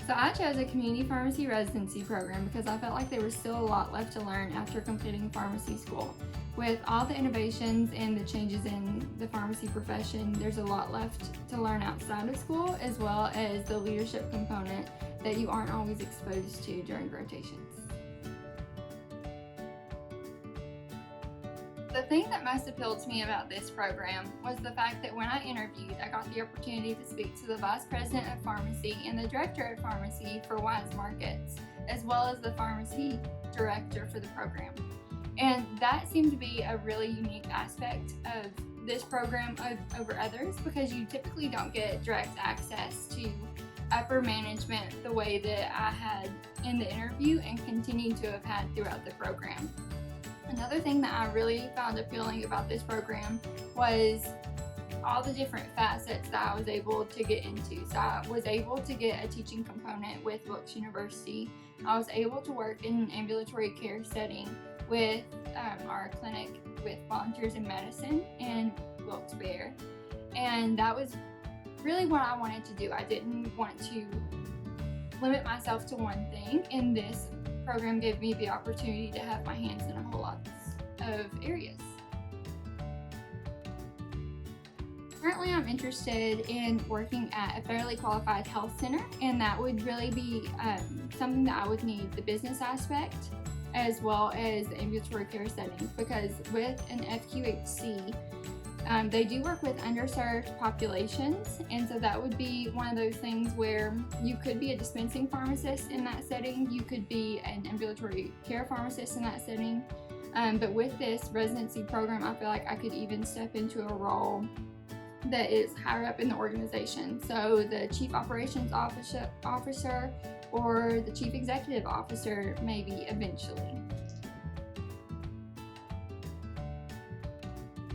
So I chose a community pharmacy residency program because I felt like there was still a lot left to learn after completing pharmacy school. With all the innovations and the changes in the pharmacy profession, there's a lot left to learn outside of school, as well as the leadership component that you aren't always exposed to during rotations. The thing that most appealed to me about this program was the fact that when I interviewed, I got the opportunity to speak to the Vice President of Pharmacy and the Director of Pharmacy for Weis Markets, as well as the Pharmacy Director for the program. And that seemed to be a really unique aspect of this program over others, because you typically don't get direct access to upper management the way that I had in the interview and continue to have had throughout the program. Another thing that I really found appealing about this program was all the different facets that I was able to get into. So I was able to get a teaching component with Wilkes University. I was able to work in an ambulatory care setting with our clinic with Volunteers in Medicine in Wilkes. And that was really what I wanted to do. I didn't want to limit myself to one thing, and this program gave me the opportunity to have my hands in a whole lot of areas. Currently, I'm interested in working at a federally qualified health center, and that would really be something that I would need the business aspect as well as the ambulatory care settings, because with an FQHC, they do work with underserved populations, and so that would be one of those things where you could be a dispensing pharmacist in that setting, you could be an ambulatory care pharmacist in that setting, but with this residency program, I feel like I could even step into a role that is higher up in the organization. So the Chief Operations Officer or the Chief Executive Officer maybe eventually.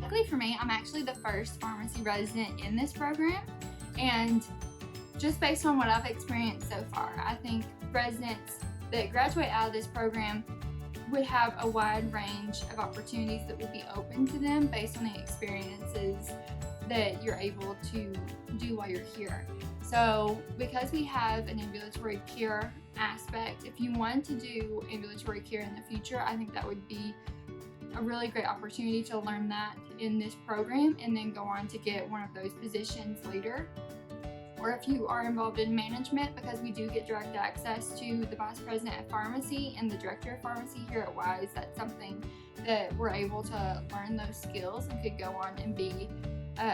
Luckily for me, I'm actually the first pharmacy resident in this program, and just based on what I've experienced so far, I think residents that graduate out of this program would have a wide range of opportunities that would be open to them based on the experiences that you're able to do while you're here. So because we have an ambulatory care aspect, if you want to do ambulatory care in the future, I think that would be a really great opportunity to learn that in this program and then go on to get one of those positions later. Or if you are involved in management, because we do get direct access to the Vice President of Pharmacy and the Director of Pharmacy here at Weis, that's something that we're able to learn those skills and could go on and be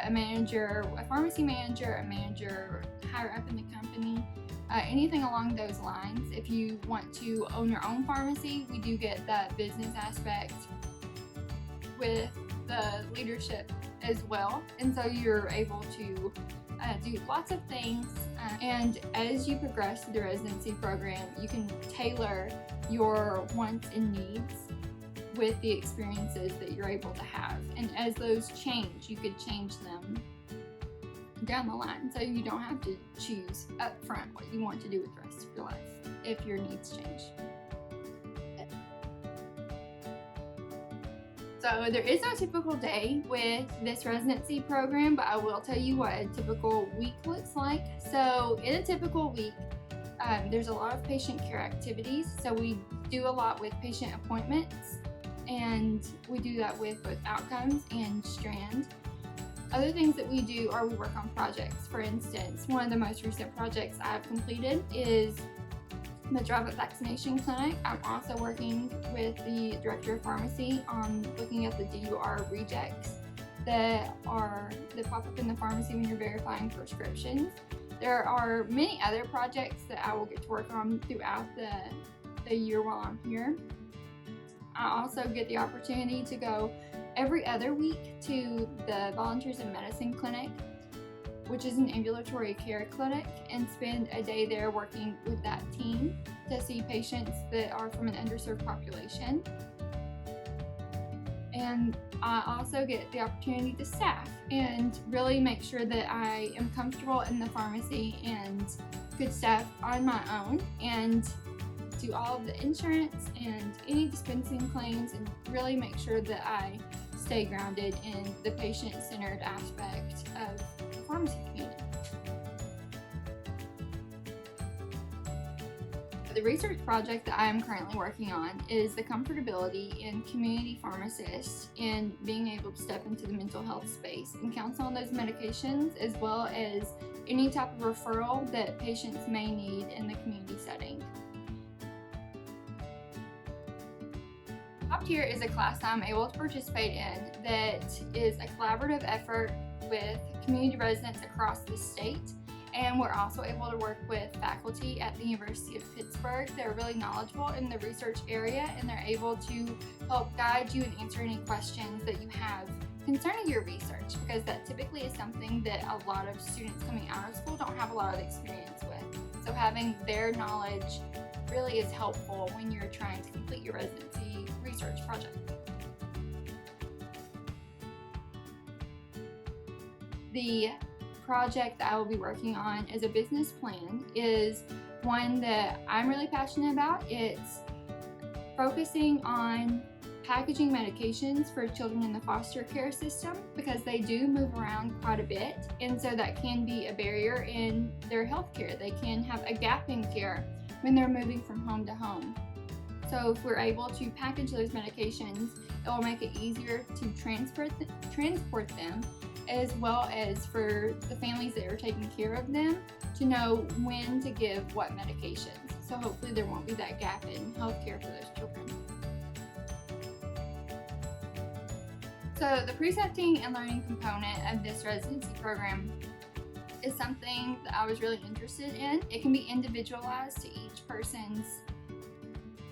a manager, a pharmacy manager, a manager higher up in the company, anything along those lines. If you want to own your own pharmacy, we do get that business aspect with the leadership as well, and so you're able to do lots of things, and as you progress through the residency program, you can tailor your wants and needs with the experiences that you're able to have, and as those change, you could change them down the line, so you don't have to choose up front what you want to do with the rest of your life if your needs change. So there is no typical day with this residency program, but I will tell you what a typical week looks like. So in a typical week, there's a lot of patient care activities. So we do a lot with patient appointments, and we do that with both outcomes and strand. Other things that we do are we work on projects. For instance, one of the most recent projects I've completed is the drive-up vaccination clinic. I'm also working with the Director of Pharmacy on looking at the DUR rejects that pop up in the pharmacy when you're verifying prescriptions. There are many other projects that I will get to work on throughout the year while I'm here. I also get the opportunity to go every other week to the Volunteers in Medicine clinic, which is an ambulatory care clinic, and spend a day there working with that team to see patients that are from an underserved population. And I also get the opportunity to staff and really make sure that I am comfortable in the pharmacy and could staff on my own and do all of the insurance and any dispensing claims, and really make sure that I stay grounded in the patient-centered aspect of the pharmacy community. the research project that I am currently working on is the comfortability in community pharmacists in being able to step into the mental health space and counsel on those medications, as well as any type of referral that patients may need in the community setting. Top Tier is a class I'm able to participate in that is a collaborative effort with community residents across the state. And we're also able to work with faculty at the University of Pittsburgh. They're really knowledgeable in the research area, and they're able to help guide you and answer any questions that you have concerning your research, because that typically is something that a lot of students coming out of school don't have a lot of experience with. So having their knowledge really is helpful when you're trying to complete your residency research project. The project that I will be working on as a business plan is one that I'm really passionate about. It's focusing on packaging medications for children in the foster care system, because they do move around quite a bit, and so that can be a barrier in their health care. They can have a gap in care when they're moving from home to home. So if we're able to package those medications, it will make it easier to transport them, as well as for the families that are taking care of them to know when to give what medications. So hopefully there won't be that gap in healthcare for those children. So the precepting and learning component of this residency program is something that I was really interested in. It can be individualized to each person's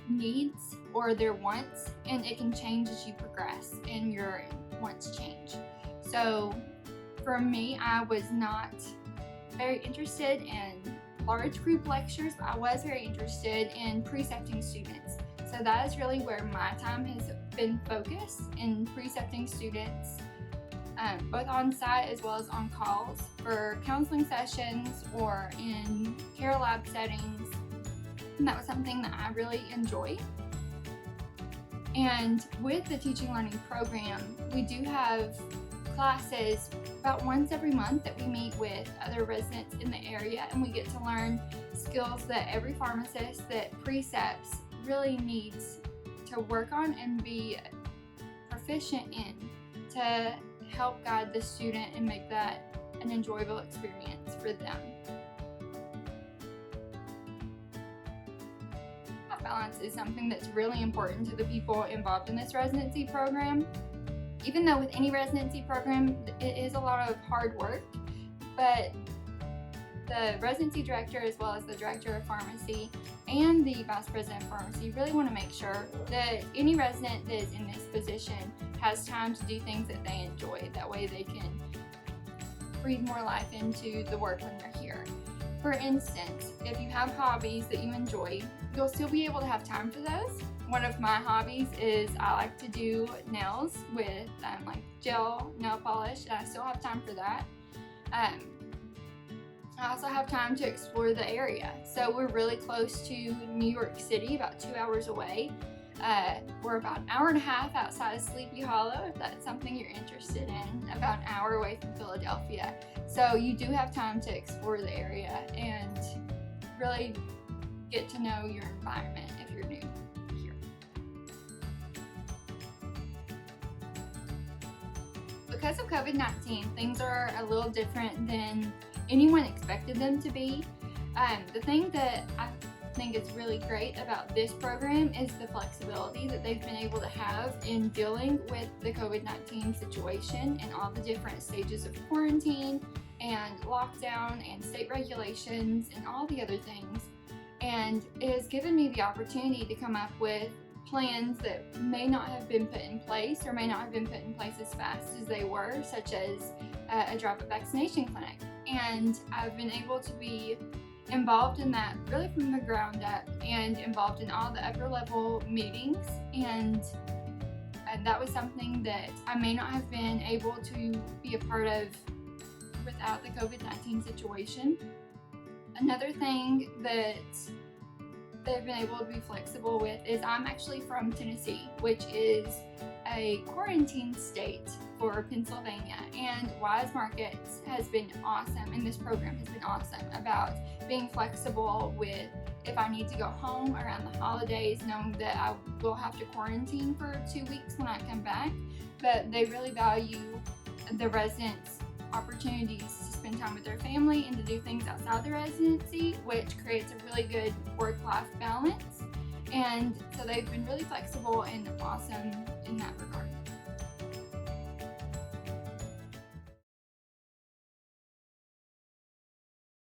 needs or their wants, and it can change as you progress and your wants change. So for me, I was not very interested in large group lectures, but I was very interested in precepting students. So that is really where my time has been focused, in precepting students, both on site as well as on calls for counseling sessions or in care lab settings. And that was something that I really enjoyed. And with the teaching learning program, we do have classes about once every month that we meet with other residents in the area, and we get to learn skills that every pharmacist that precepts really needs to work on and be proficient in to help guide the student and make that an enjoyable experience for them. Balance is something that's really important to the people involved in this residency program. Even though with any residency program, it is a lot of hard work, but the residency director, as well as the director of pharmacy and the vice president of pharmacy, really want to make sure that any resident that is in this position has time to do things that they enjoy. That way they can breathe more life into the work when they're here. For instance, if you have hobbies that you enjoy, you'll still be able to have time for those. One of my hobbies is I like to do nails with like gel nail polish, and I still have time for that. I also have time to explore the area. So we're really close to New York City, about 2 hours away. We're about an hour and a half outside of Sleepy Hollow, if that's something you're interested in, about an hour away from Philadelphia. So you do have time to explore the area and really get to know your environment if you're new here. Because of COVID-19, things are a little different than anyone expected them to be. The thing that I think is really great about this program is the flexibility that they've been able to have in dealing with the COVID-19 situation and all the different stages of quarantine and lockdown and state regulations and all the other things. And it has given me the opportunity to come up with plans that may not have been put in place or may not have been put in place as fast as they were, such as a drop-in vaccination clinic. And I've been able to be involved in that really from the ground up and involved in all the upper level meetings, and that was something that I may not have been able to be a part of without the COVID-19 situation. Another thing that they've been able to be flexible with is I'm actually from Tennessee, which is a quarantine state for Pennsylvania, and Weis Markets has been awesome, and this program has been awesome about being flexible with if I need to go home around the holidays, knowing that I will have to quarantine for 2 weeks when I come back. But they really value the residents' opportunities to spend time with their family and to do things outside the residency, which creates a really good work-life balance. And so they've been really flexible and awesome in that regard.